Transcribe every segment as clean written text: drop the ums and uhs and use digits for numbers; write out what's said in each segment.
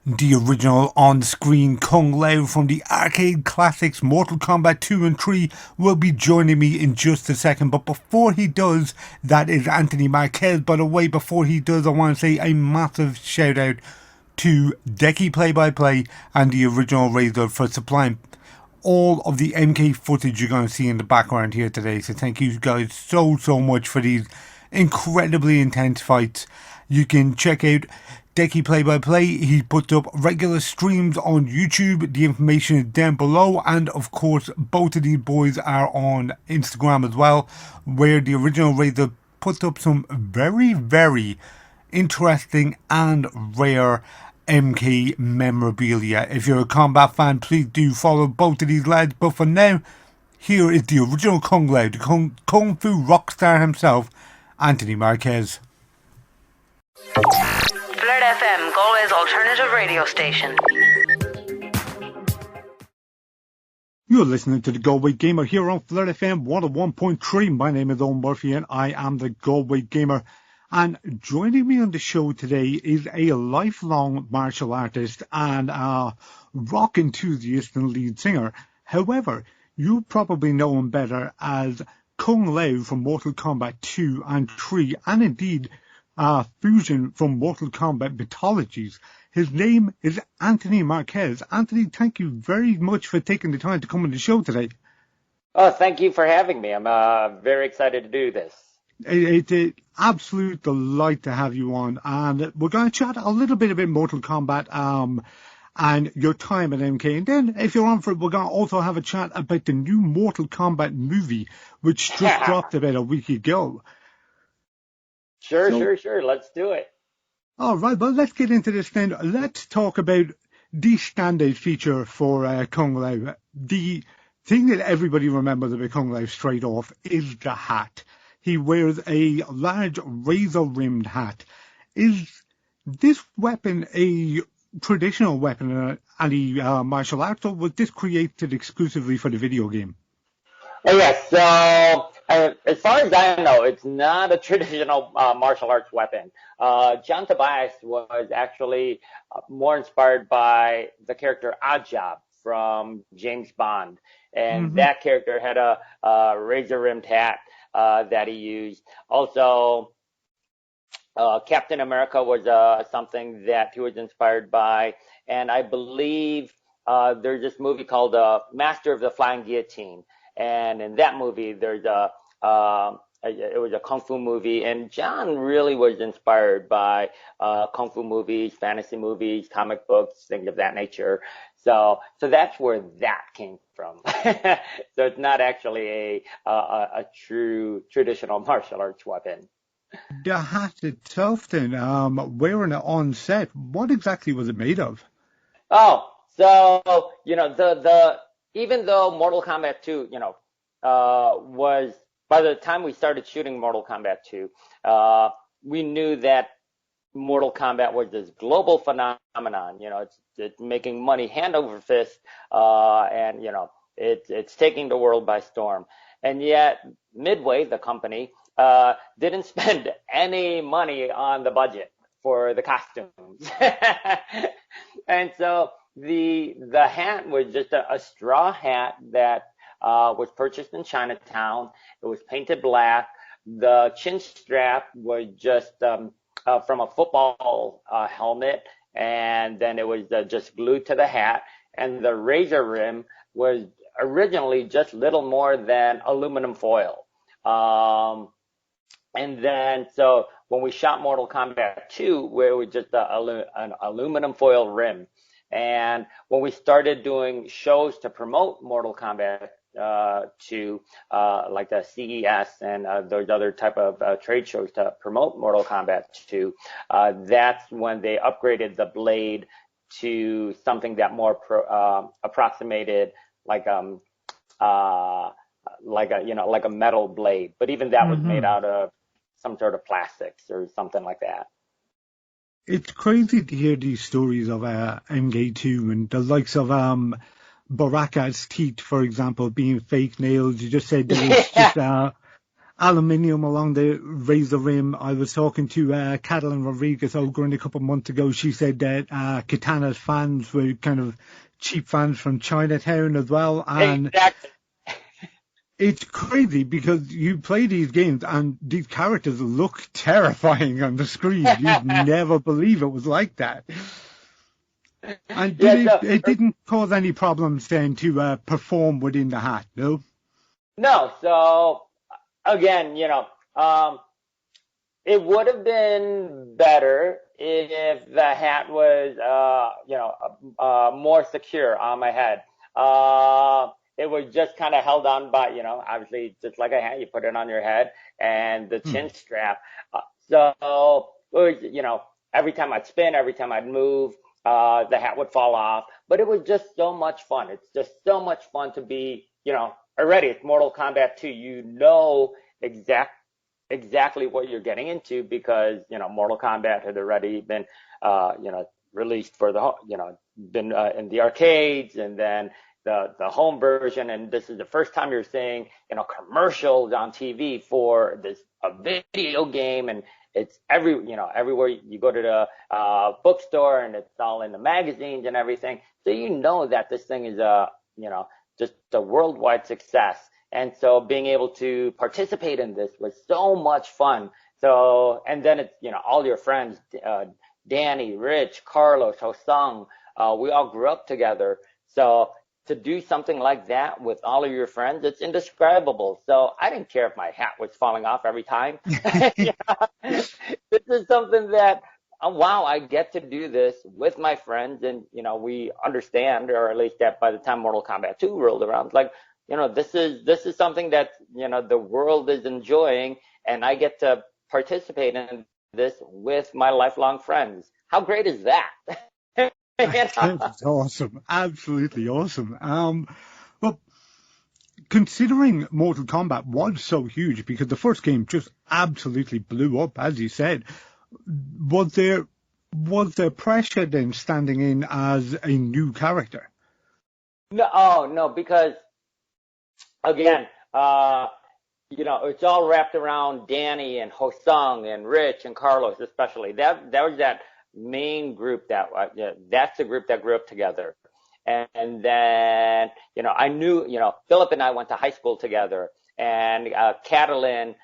The original on-screen Kung Lao from the arcade classics Mortal Kombat 2 and 3 will be joining me in just a second, but before he does, that is Anthony Marquez. By the way, before he does, I want to say a massive shout out to Decky Play-by-Play and the original Razer for supplying all of the MK footage you're going to see in the background here today. So thank you guys so much for these incredibly intense fights. You can check out Decky Play-by-Play. He puts up regular streams on YouTube. The information is down below, and of course both of these boys are on Instagram as well, where the original Razer puts up some very interesting and rare MK memorabilia. If you're a combat fan, please do follow both of these lads. But for now, here is the original Kung Lao, the Kung Fu RockStar himself, Anthony Marquez. Flirt FM, Galway's alternative radio station. You're listening to the Galway Gamer here on Flirt FM 101.3. My name is Eoghan Murphy and I am the Galway Gamer. And joining me on the show today is a lifelong martial artist and a rock enthusiast and lead singer. However, you probably know him better as Kung Lao from Mortal Kombat 2 and 3, and indeed fusion from Mortal Kombat mythologies. His name is Anthony Marquez. Anthony, thank you very much for taking the time to come on the show today. Oh, thank you for having me. I'm very excited to do this. It's an absolute delight to have you on, and we're going to chat a little bit about Mortal Kombat and your time at MK, and then if you're on for it, we're going to also have a chat about the new Mortal Kombat movie, which just dropped about a week ago. Sure. Let's do it. All right, well, let's get into this then. Let's talk about the standout feature for Kung Lao. The thing that everybody remembers about Kung Lao straight off is the hat. He wears a large razor-rimmed hat. Is this weapon a traditional weapon in any martial arts, or was this created exclusively for the video game? Yes, so as far as I know, it's not a traditional martial arts weapon. John Tobias was actually more inspired by the character Oddjob from James Bond, and that character had a razor-rimmed hat that he used. Also, Captain America was something that he was inspired by, and I believe there's this movie called Master of the Flying Guillotine, and in that movie there's it was a kung fu movie, and John really was inspired by kung fu movies, fantasy movies, comic books, things of that nature. So that's where that came from. So it's not actually a true traditional martial arts weapon. The hat itself then, wearing it on set, what exactly was it made of? Oh, so, the even though Mortal Kombat 2, was, by the time we started shooting Mortal Kombat 2, we knew that Mortal Kombat was this global phenomenon. It's making money hand over fist, and it's taking the world by storm. And yet, Midway, the company, didn't spend any money on the budget for the costumes, and so the hat was just a straw hat that was purchased in Chinatown. It was painted black. The chin strap was just from a football helmet, and then it was just glued to the hat. And the razor rim was originally just little more than aluminum foil. And then, so when we shot Mortal Kombat 2, where it was just an aluminum foil rim. And when we started doing shows to promote Mortal Kombat 2, like the CES and those other type of trade shows to promote Mortal Kombat 2, that's when they upgraded the blade to something that more approximated like a metal blade. But even that was made out of some sort of plastics or something like that. It's crazy to hear these stories of MK2 and the likes of Baraka's teeth, for example, being fake nails. You just said there was just aluminium along the Razer rim. I was talking to Catalin Rodriguez Ogren a couple of months ago. She said that Katana's fans were kind of cheap fans from Chinatown as well. And Exactly. it's crazy because you play these games and these characters look terrifying on the screen. You'd never believe it was like that. And it didn't cause any problems then to perform within the hat, no? No. So again, it would have been better if the hat was, more secure on my head. It was just kind of held on by, obviously just like a hat, you put it on your head and the chin strap. So it was, every time I'd spin, every time I'd move, the hat would fall off. But it was just so much fun. It's just so much fun to be, already it's Mortal Kombat 2. You know exactly what you're getting into because, Mortal Kombat had already been, released for the, been in the arcades and then the home version, and this is the first time you're seeing commercials on TV for a video game, and it's everywhere you go to the bookstore, and it's all in the magazines and everything. So that this thing is just a worldwide success, and so being able to participate in this was so much fun. So and then it's all your friends, Danny, Rich, Carlos, Hosang, we all grew up together, so to do something like that with all of your friends, it's indescribable. So I didn't care if my hat was falling off every time. This is something that, wow, I get to do this with my friends. And, we understand, or at least that by the time Mortal Kombat 2 rolled around, like, this is something that, the world is enjoying. And I get to participate in this with my lifelong friends. How great is that? That's awesome. Absolutely awesome. Well, considering Mortal Kombat was so huge because the first game just absolutely blew up, as you said, was there pressure then standing in as a new character? No, because again, it's all wrapped around Danny and Hosang and Rich and Carlos, especially. That was that main group that's the group that grew up together. And then, I knew, Philip and I went to high school together, and Catalin,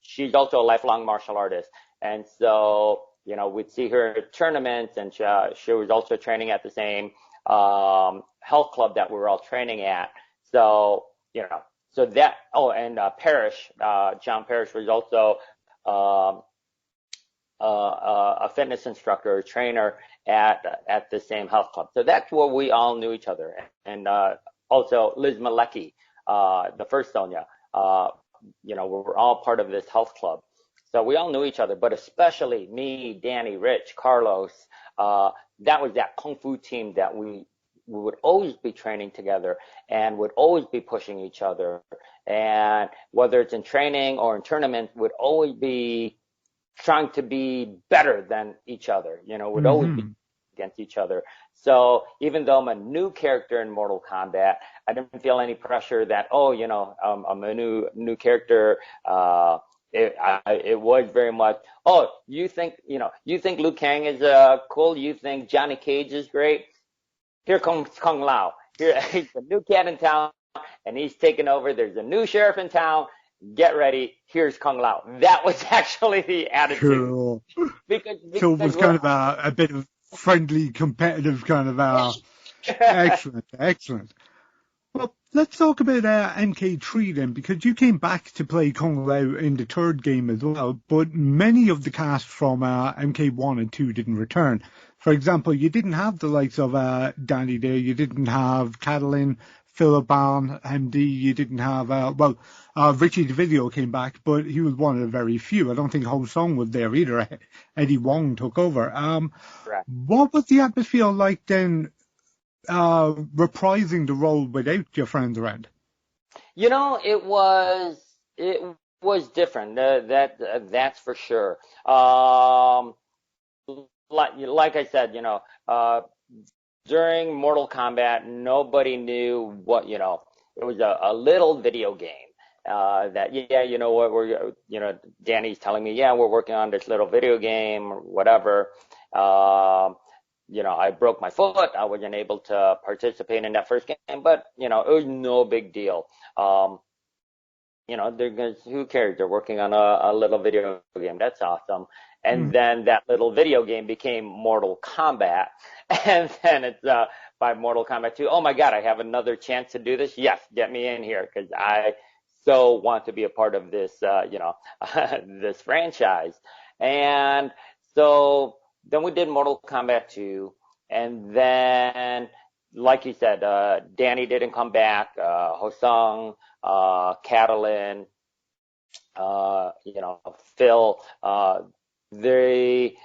she's also a lifelong martial artist. And so, we'd see her at tournaments, and she was also training at the same health club that we were all training at. So, so that, and Parrish, John Parrish was also a fitness instructor, a trainer at the same health club. So that's where we all knew each other. And also Liz Malecki, the first Sonya, we were all part of this health club. So we all knew each other, but especially me, Danny, Rich, Carlos, that was that Kung Fu team that we would always be training together and would always be pushing each other. And whether it's in training or in tournaments, would always be trying to be better than each other, would always be against each other. So even though I'm a new character in Mortal Kombat, I didn't feel any pressure that, I'm a new character. It was very much, you think Liu Kang is cool. You think Johnny Cage is great. Here comes Kung Lao. He's the new cat in town, and he's taking over. There's a new sheriff in town. Get ready. Here's Kung Lao. That was actually the attitude. Cool. Because so it was kind of a bit of friendly, competitive kind of excellent. Well, let's talk about MK3 then, because you came back to play Kung Lao in the third game as well, but many of the cast from MK1 and 2 didn't return. For example, you didn't have the likes of Danny there, you didn't have Catalin, Philip Ban, MD, you didn't have, Richie DeVideo came back, but he was one of the very few. I don't think Ho Song was there either. Eddie Wong took over. Correct. What was the atmosphere like then, reprising the role without your friends around? It was different. That's for sure. Like I said, during Mortal Kombat, nobody knew what, it was a little video game. that, yeah, you know what, Danny's telling me, yeah, we're working on this little video game or whatever. I broke my foot. I wasn't able to participate in that first game, but, it was no big deal. Who cares? They're working on a little video game. That's awesome. And then that little video game became Mortal Kombat. And then it's by Mortal Kombat 2. Oh my God, I have another chance to do this. Yes, get me in here because I so want to be a part of this, this franchise. And so then we did Mortal Kombat 2. And then, like you said, Danny didn't come back. Hosung, Catalan, Phil, they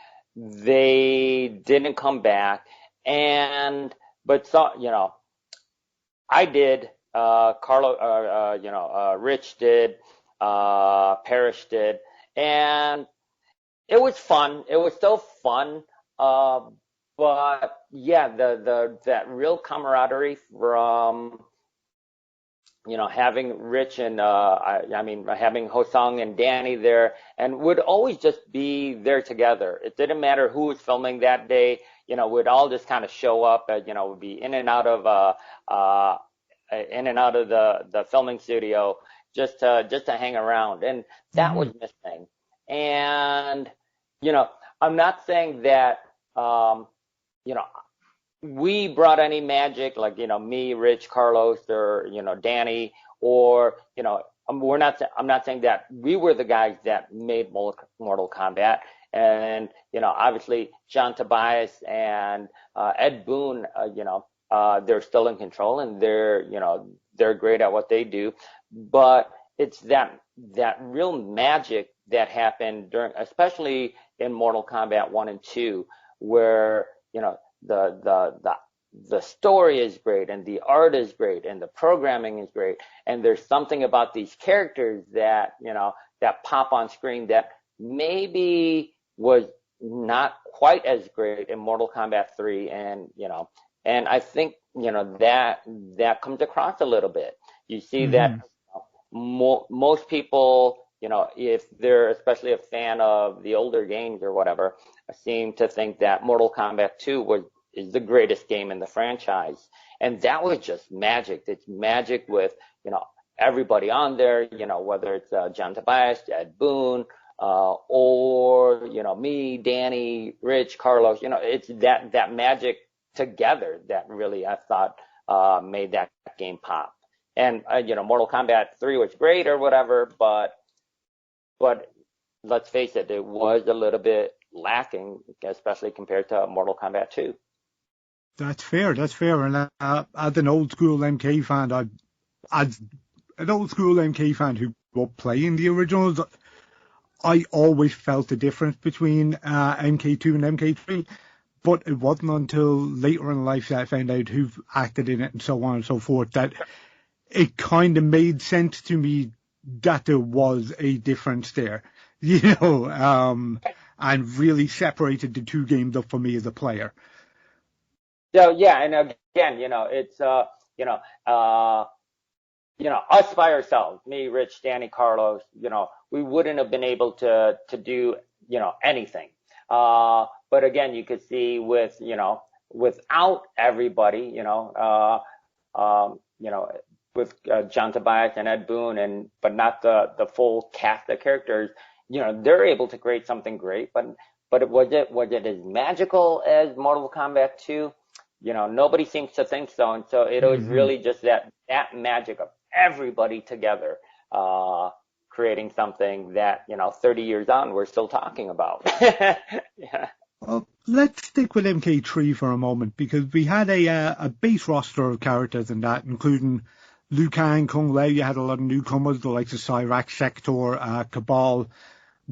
didn't come back, but I did, Carlo, Rich did, Parrish did, and it was fun. It was still fun, but yeah, that real camaraderie from having Rich and having Hosung and Danny there, and would always just be there together. It didn't matter who was filming that day. We'd all just kind of show up. Would be in and out of the filming studio just to hang around, and that was missing. And I'm not saying that we brought any magic, like, me, Rich, Carlos, or, Danny, or, I'm not saying that we were the guys that made Mortal Kombat. And, obviously John Tobias and Ed Boon, they're still in control, and they're great at what they do. But it's that real magic that happened especially in Mortal Kombat 1 and 2, where, the story is great, and the art is great, and the programming is great, and there's something about these characters that that pop on screen that maybe was not quite as great in Mortal Kombat 3, and I think that comes across a little bit. You see that most people, if they're especially a fan of the older games or whatever, seem to think that Mortal Kombat 2 is the greatest game in the franchise. And that was just magic. It's magic with, everybody on there, whether it's John Tobias, Ed Boon, or, me, Danny, Rich, Carlos, it's that magic together that really, I thought, made that game pop. And, Mortal Kombat 3 was great or whatever, but let's face it, it was a little bit lacking, especially compared to Mortal Kombat 2. That's fair. And as an old school MK fan who grew up playing the originals, I always felt the difference between MK2 and MK3. But it wasn't until later in life that I found out who acted in it and so on and so forth that it kind of made sense to me that there was a difference there, and really separated the two games up for me as a player. So yeah, and again, it's us by ourselves, me, Rich, Danny, Carlos, we wouldn't have been able to do anything. But again, you could see without everybody, with John Tobias and Ed Boon, but not the full cast of characters, they're able to create something great. But was it as magical as Mortal Kombat 2? Nobody seems to think so. And so it was really just that magic of everybody together, creating something that, 30 years on, we're still talking about. Yeah. Well, let's stick with MK3 for a moment, because we had a base roster of characters in that, including Liu Kang, Kung Lao. You had a lot of newcomers, the likes of Cyrax, Sector, Cabal.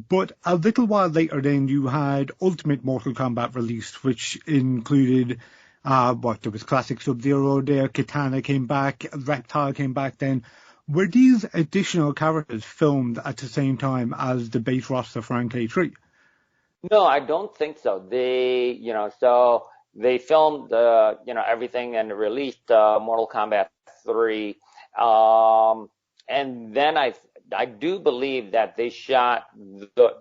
But a little while later then, you had Ultimate Mortal Kombat released, which included, there was Classic Sub-Zero there, Kitana came back, Reptile came back then. Were these additional characters filmed at the same time as the base roster for MK3? No, I don't think so. They, so they filmed, everything and released Mortal Kombat 3. and then I do believe that they shot the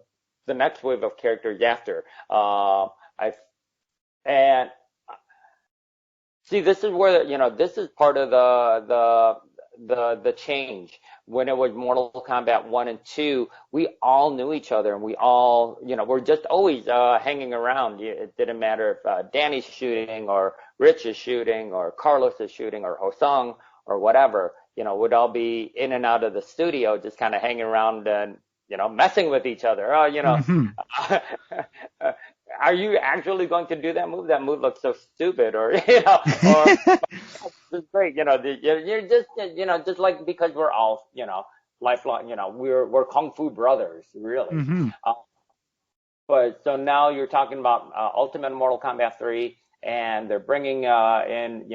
next wave of characters after. I and See, this is where, this is part of the change. When it was Mortal Kombat 1 and 2, we all knew each other, and we all, we're just always hanging around. It didn't matter if Danny's shooting or Rich is shooting or Carlos is shooting or Hosung or whatever. We'd all be in and out of the studio, just kind of hanging around and, messing with each other. Oh, are you actually going to do that move? That move looks so stupid, or or it's great. You're just, just like, because we're all, lifelong. We're kung fu brothers, really. Mm-hmm. But so now you're talking about Ultimate Mortal Kombat 3, and they're bringing in,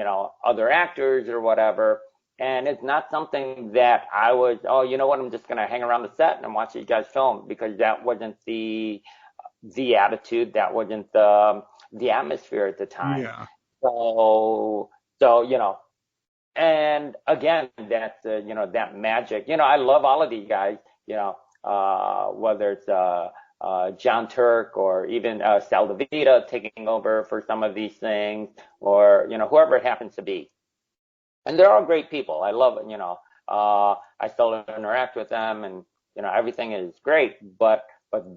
other actors or whatever. And it's not something that I was, oh, you know what, I'm just going to hang around the set and watch these guys film, because that wasn't the attitude, that wasn't the atmosphere at the time. Yeah. So, and again, that's, that magic. I love all of these guys, whether it's John Turk or even Sal DeVita taking over for some of these things, or, whoever it happens to be. And they're all great people. I love it, I still interact with them, and, everything is great, but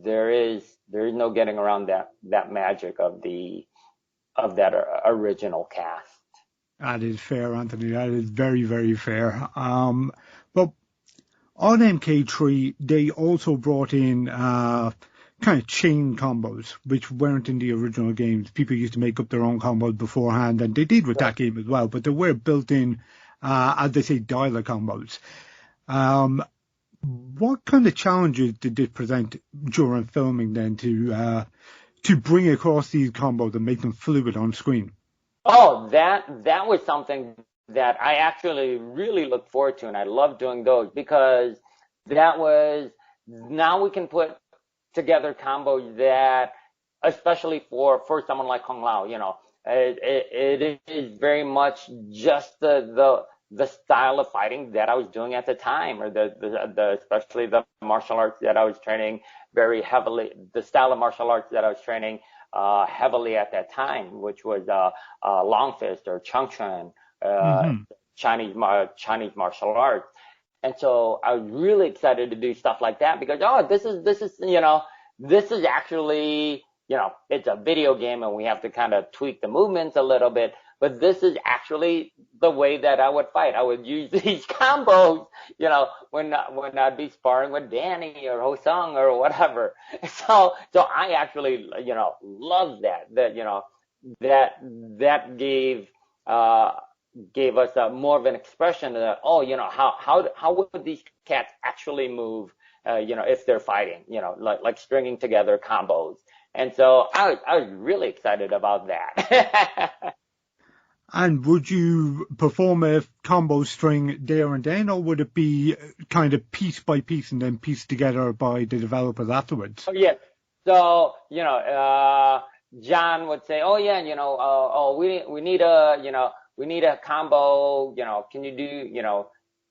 there is no getting around that magic of that original cast. That is fair, Anthony. That is very, very fair. But on MK3, they also brought in kind of chain combos, which weren't in the original games. People used to make up their own combos beforehand, and they did with that game as well, but they were built in, as they say, dialer combos. What kind of challenges did this present during filming then to bring across these combos and make them fluid on screen? Oh, that was something that I actually really looked forward to, and I love doing those, because that was, now we can put together combos that, especially for someone like Kung Lao, it is very much just the style of fighting that I was doing at the time, or the especially the martial arts that I was training very heavily, the style of martial arts that I was training heavily at that time, which was Long Fist or Chung Chun, Chinese martial arts. And so I was really excited to do stuff like that, because, this is actually, it's a video game, and we have to kind of tweak the movements a little bit, but this is actually the way that I would fight. I would use these combos, when I'd be sparring with Danny or Hosung or whatever. So I actually, love that, that gave us more of an expression that, how would these cats actually move, if they're fighting, like stringing together combos. And so I was really excited about that. And would you perform a combo string there and then, or would it be kind of piece by piece and then pieced together by the developers afterwards? Oh, yeah. So, John would say, oh yeah, we need a combo, can you do,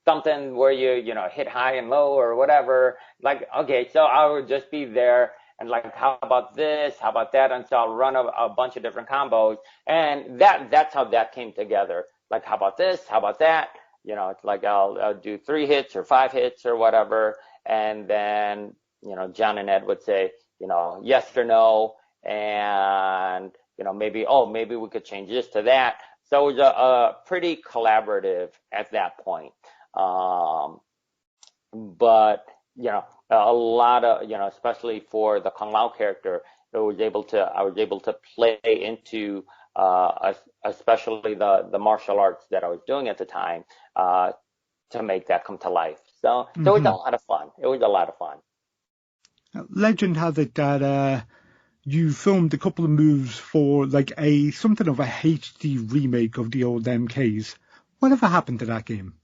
something where you hit high and low or whatever. Like, okay, so I would just be there and like, how about this? How about that? And so I'll run a bunch of different combos, and that's how that came together. Like, how about this? How about that? It's like I'll do 3 hits or 5 hits or whatever, and then John and Ed would say yes or no, and maybe we could change this to that. So it was a pretty collaborative at that point. But a lot of, especially for the Kung Lao character, I was able to play into especially the martial arts that I was doing at the time to make that come to life. So it was a lot of fun. It was a lot of fun. Legend has it that you filmed a couple of moves for like something of a HD remake of the old MKs. Whatever happened to that game?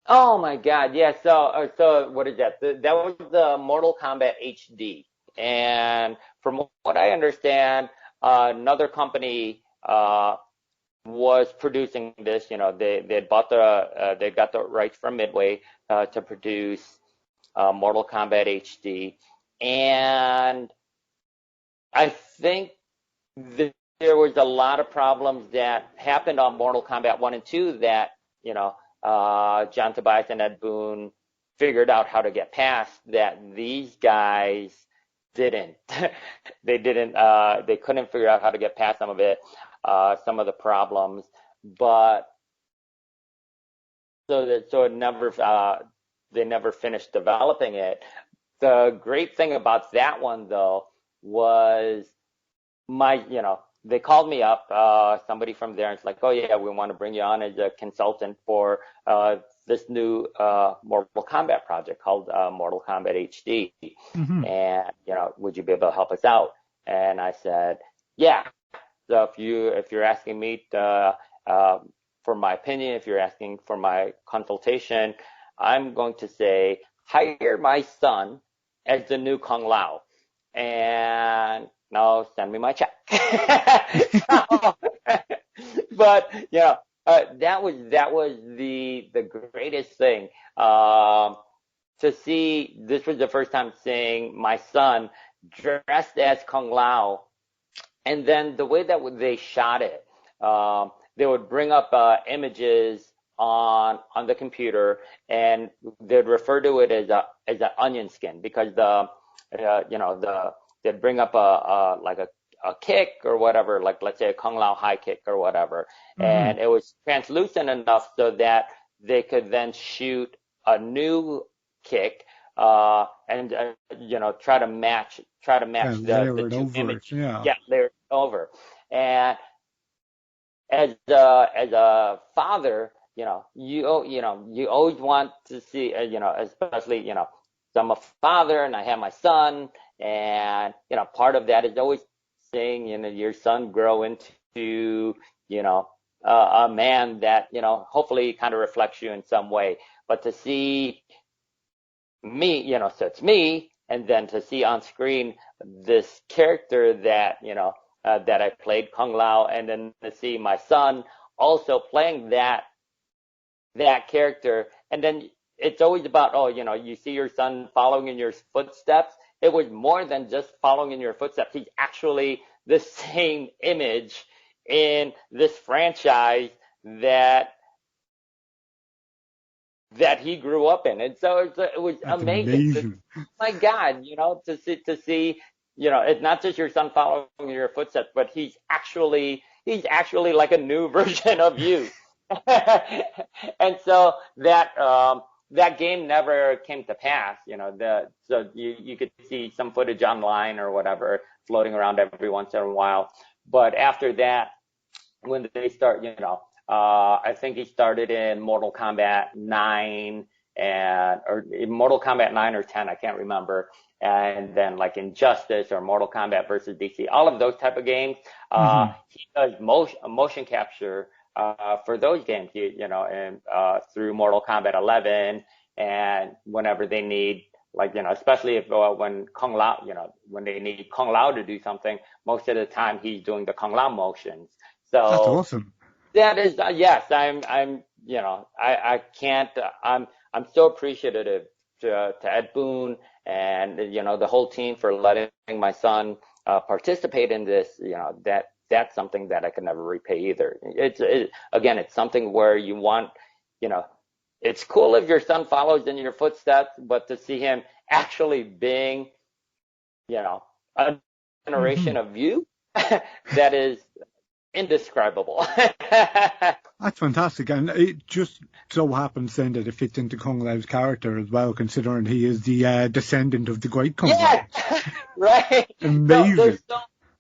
Oh my God, yeah. So what is that? That was the Mortal Kombat HD, and from what I understand, another company was producing this. They bought they got the rights from Midway to produce Mortal Kombat HD, and I think there was a lot of problems that happened on Mortal Kombat 1 and 2 that, John Tobias and Ed Boon figured out how to get past that these guys didn't. They couldn't figure out how to get past some of it, some of the problems, but so it never, they never finished developing it. The great thing about that one, though, was they called me up, somebody from there, and it's like, oh yeah, we want to bring you on as a consultant for this new Mortal Kombat project called Mortal Kombat HD. Mm-hmm. And would you be able to help us out? And I said, yeah. So if you're asking me for my opinion, if you're asking for my consultation, I'm going to say hire my son as the new Kung Lao, and now send me my check. But that was the greatest thing to see. This was the first time seeing my son dressed as Kung Lao, and then the way that they shot it, they would bring up images on the computer, and they'd refer to it as an onion skin, because they'd bring up a kick or whatever, like let's say a Kung Lao high kick or whatever, and it was translucent enough so that they could then shoot a new kick and try to match the two images. Yeah, layer it over. And as a father, you always want to see, especially, so I'm a father and I have my son, and part of that is always seeing your son grow into a man that hopefully kind of reflects you in some way. But to see me, so it's me, and then to see on screen this character that that I played, Kung Lao, and then to see my son also playing that character, and then it's always about, you see your son following in your footsteps. It was more than just following in your footsteps. He's actually the same image in this franchise that he grew up in, and so it was amazing. My God, to see, it's not just your son following in your footsteps, but he's actually like a new version of you. And so that game never came to pass. So you could see some footage online or whatever floating around every once in a while. But after that, when they start, I think he started in Mortal Kombat 9 or Mortal Kombat 9 or 10, I can't remember. And then like Injustice or Mortal Kombat versus DC, all of those type of games, he does motion capture for those games, and through Mortal Kombat 11, and whenever they need, especially if when Kung Lao, when they need Kung Lao to do something, most of the time he's doing the Kung Lao motions. So that's awesome. That is, yes, I can't, I'm so appreciative to Ed Boon and, the whole team for letting my son participate in this. That's something that I could never repay either. Again, it's something where you want, it's cool if your son follows in your footsteps, but to see him actually being, a generation of you, that is indescribable. That's fantastic, and it just so happens then that it fits into Kung Lao's character as well, considering he is the descendant of the great Kung Lao. Right. Amazing.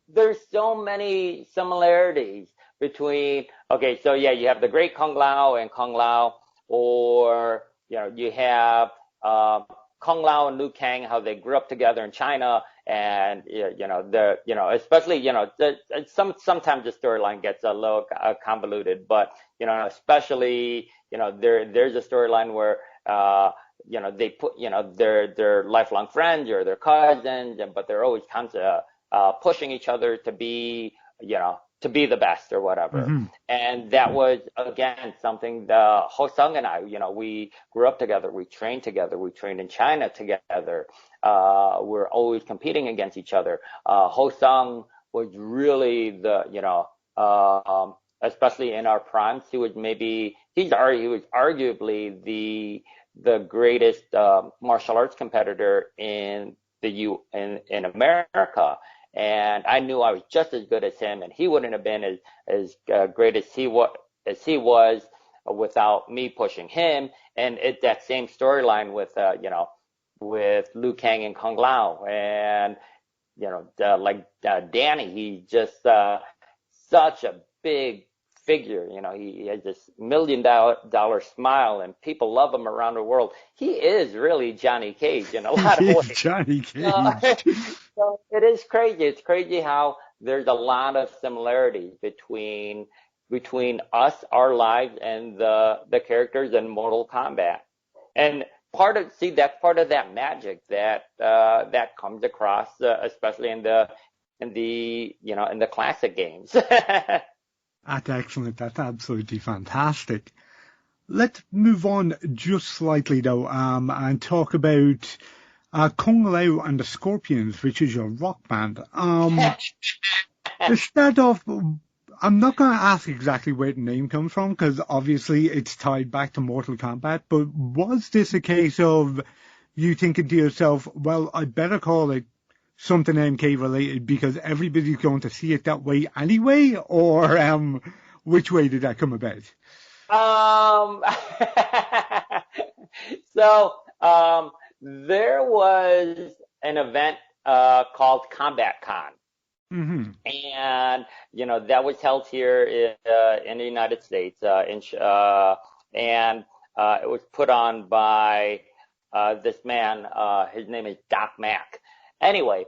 There's so many similarities between, so yeah, you have the great Kung Lao and Kung Lao, or you have Kung Lao and Liu Kang, how they grew up together in China, and especially sometimes the storyline gets a little convoluted, but especially there's a storyline where they put they're lifelong friends or they're cousins, but they're always pushing each other to be to be the best or whatever. Mm-hmm. And that was, again, something the Ho Sung and I, we grew up together. We trained together. We trained in China together. We're always competing against each other. Ho Sung was really especially in our primes, he was arguably the greatest martial arts competitor in America. And I knew I was just as good as him, and he wouldn't have been as great as he was without me pushing him. And it's that same storyline with Liu Kang and Kung Lao, and Danny. He's just such a big figure. He has this $1 million smile, and people love him around the world. He is really Johnny Cage in a lot of ways. Johnny Cage. So it is crazy. It's crazy how there's a lot of similarities between us, our lives, and the characters in Mortal Kombat. And that's part of that magic that comes across, especially in the classic games. That's excellent. That's absolutely fantastic. Let's move on just slightly though, and talk about Kung Lao and the Scorpions, which is your rock band. To start off, I'm not going to ask exactly where the name comes from, because obviously it's tied back to Mortal Kombat, but was this a case of you thinking to yourself, well, I better call it something MK related because everybody's going to see it that way anyway, or which way did that come about? There was an event called Combat Con. Mm-hmm. And that was held here in the United States, and it was put on by this man. His name is Doc Mack. Anyway,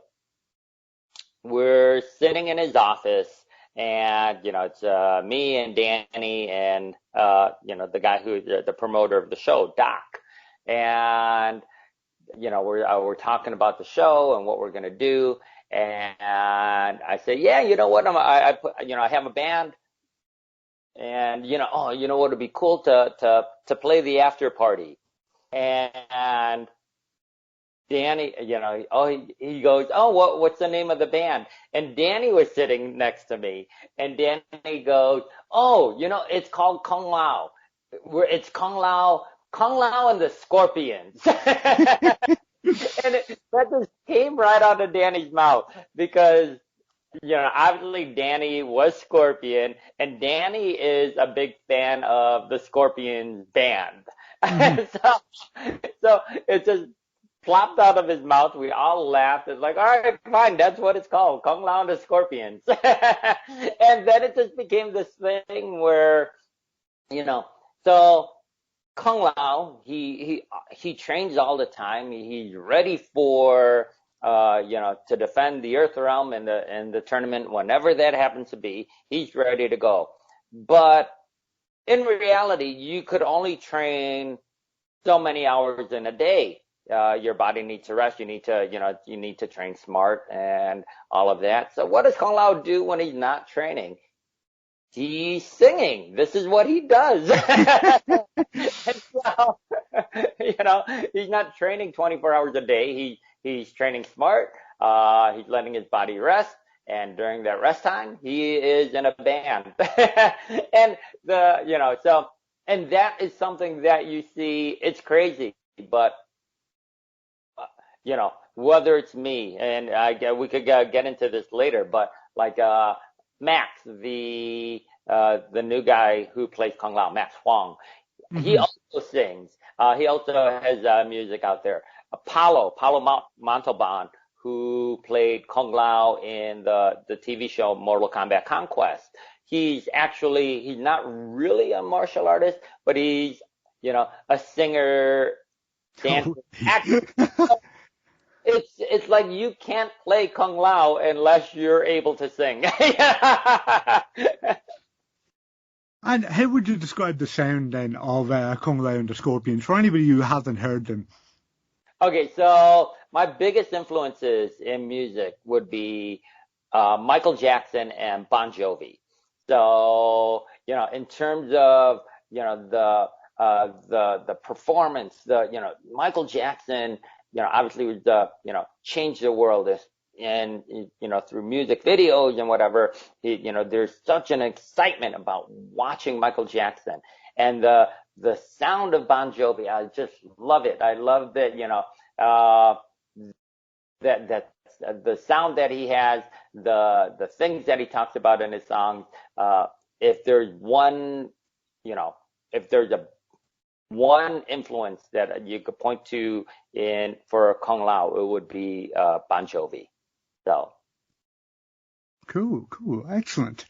we're sitting in his office, and it's me and Danny and the guy who's the promoter of the show, Doc, and we're talking about the show and what we're gonna do. And I said, yeah, you know what? I have a band, and what would be cool to play the after party. And Danny, he goes, oh, what's the name of the band? And Danny was sitting next to me, and Danny goes, oh, it's called Kung Lao. It's Kung Lao and the Scorpions. And that just came right out of Danny's mouth because, obviously Danny was Scorpion, and Danny is a big fan of the Scorpions band. Mm-hmm. so it just plopped out of his mouth. We all laughed. It's like, all right, fine, that's what it's called, Kung Lao and the Scorpions. And then it just became this thing where, so Kung Lao, he trains all the time. He's ready for to defend the Earth realm in the tournament whenever that happens to be. He's ready to go. But in reality, you could only train so many hours in a day. Your body needs to rest. You need to train smart and all of that. So what does Kung Lao do when he's not training? He's singing. This is what he does. And so, he's not training 24 hours a day. He's training smart. He's letting his body rest. And during that rest time, he is in a band. And and that is something that you see. It's crazy, but whether it's me, and we could get into this later, but like Max, the new guy who plays Kung Lao, Max Huang, mm-hmm. He also sings. He also has music out there. Paulo Montalban, who played Kung Lao in the TV show Mortal Kombat Conquest. He's not really a martial artist, but he's, a singer, dancer, actor. It's like you can't play Kung Lao unless you're able to sing. And how would you describe the sound then of Kung Lao and the Scorpions for anybody who hasn't heard them? Okay, so my biggest influences in music would be Michael Jackson and Bon Jovi. So, in terms of, the performance, Michael Jackson, obviously was changed the world, and, through music videos and whatever, there's such an excitement about watching Michael Jackson, and the sound of Bon Jovi. I just love it. I love that, that the sound that he has, the things that he talks about in his songs. If there's one, if there's one influence that you could point to for Kung Lao, it would be Bon Jovi. So cool, excellent.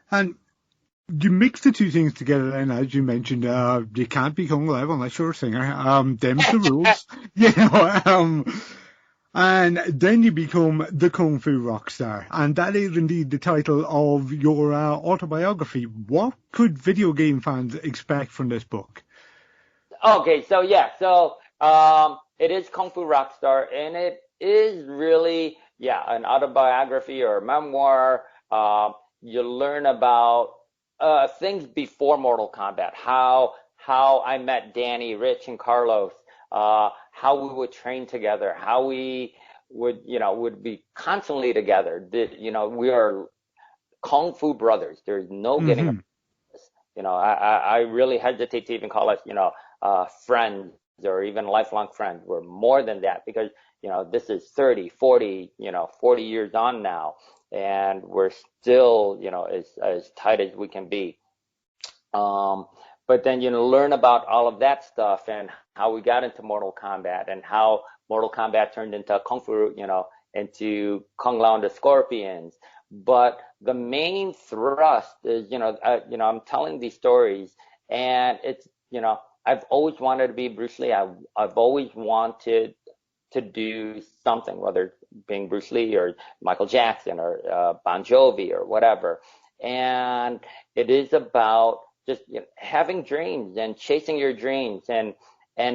And you mix the two things together, and as you mentioned, you can't be Kung Lao unless you're a singer. Them's the rules, And then you become the Kung Fu RockStar, and that is indeed the title of your autobiography. What could video game fans expect from this book? Okay, so it is Kung Fu RockStar, and it is really an autobiography or a memoir. You learn about things before Mortal Kombat, how I met Danny, Rich, and Carlos. How we would train together, how we would be constantly together. We are Kung Fu brothers. There's no getting around this. I really hesitate to even call us, friends or even lifelong friends. We're more than that because, this is 30, 40, 40 years on now, and we're still, as tight as we can be. But then, learn about all of that stuff and how we got into Mortal Kombat and how Mortal Kombat turned into Kung Fu, into Kung Lao and the Scorpions. But the main thrust is, I'm telling these stories, and it's, I've always wanted to be Bruce Lee. I've always wanted to do something, whether it's being Bruce Lee or Michael Jackson or Bon Jovi or whatever. And it is about just having dreams and chasing your dreams and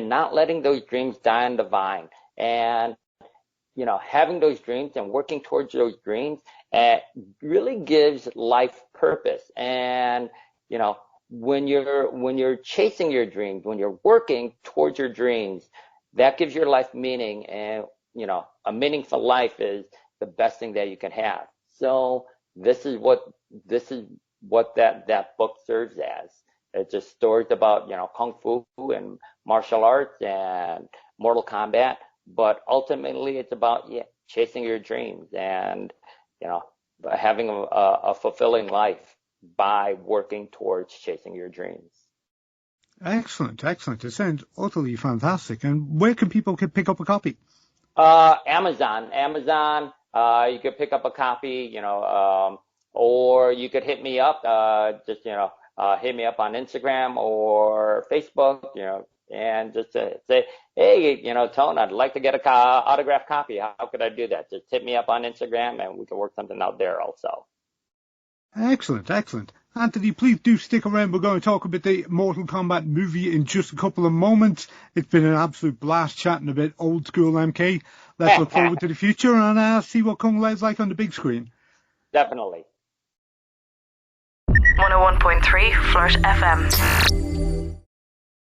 not letting those dreams die on the vine, and having those dreams and working towards those dreams really gives life purpose. And when you're chasing your dreams, when you're working towards your dreams, that gives your life meaning, and a meaningful life is the best thing that you can have. So this is what that book serves as. It's just stories about, Kung Fu and martial arts and Mortal Kombat, but ultimately it's about chasing your dreams and, having a fulfilling life by working towards chasing your dreams. Excellent. It sounds utterly fantastic. And where can people pick up a copy? Amazon. You could pick up a copy, or you could hit me up, hit me up on Instagram or Facebook, and just say, hey, Tone, I'd like to get a autographed copy. How could I do that? Just hit me up on Instagram and we can work something out there also. Excellent. Anthony, please do stick around. We're going to talk about the Mortal Kombat movie in just a couple of moments. It's been an absolute blast chatting about old school MK. Let's look forward to the future and see what Kung Lao's like on the big screen. Definitely. 101.3 Flirt FM.